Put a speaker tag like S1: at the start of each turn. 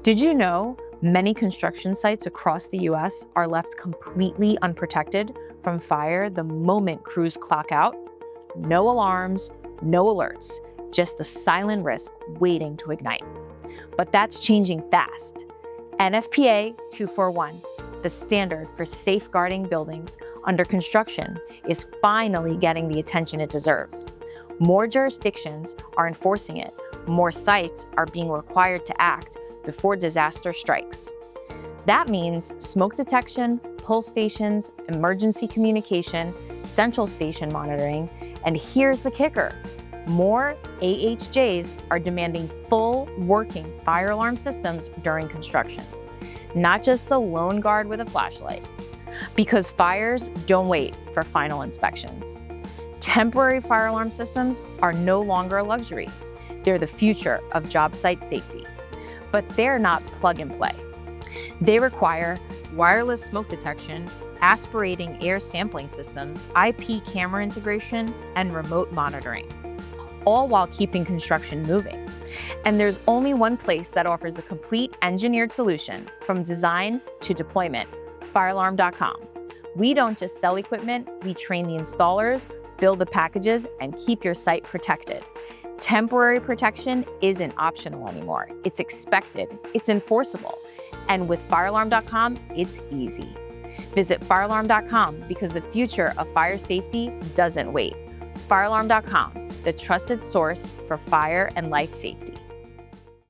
S1: Did you know many construction sites across the US are left completely unprotected from fire the moment crews clock out? No alarms, no alerts, just the silent risk waiting to ignite. But that's changing fast. NFPA 241, the standard for safeguarding buildings under construction, is finally getting the attention it deserves. More jurisdictions are enforcing it. More sites are being required to act before disaster strikes. That means smoke detection, pull stations, emergency communication, central station monitoring, and here's the kicker. More AHJs are demanding full working fire alarm systems during construction, not just the lone guard with a flashlight, because fires don't wait for final inspections. Temporary fire alarm systems are no longer a luxury. They're the future of job site safety, but they're not plug and play. They require wireless smoke detection, aspirating air sampling systems, IP camera integration, and remote monitoring, all while keeping construction moving. And there's only one place that offers a complete engineered solution from design to deployment, firealarm.com. We don't just sell equipment, we train the installers, build the packages, and keep your site protected. Temporary protection isn't optional anymore. It's expected, it's enforceable. And with firealarm.com, it's easy. Visit firealarm.com because the future of fire safety doesn't wait. Firealarm.com, the trusted source for fire and life safety.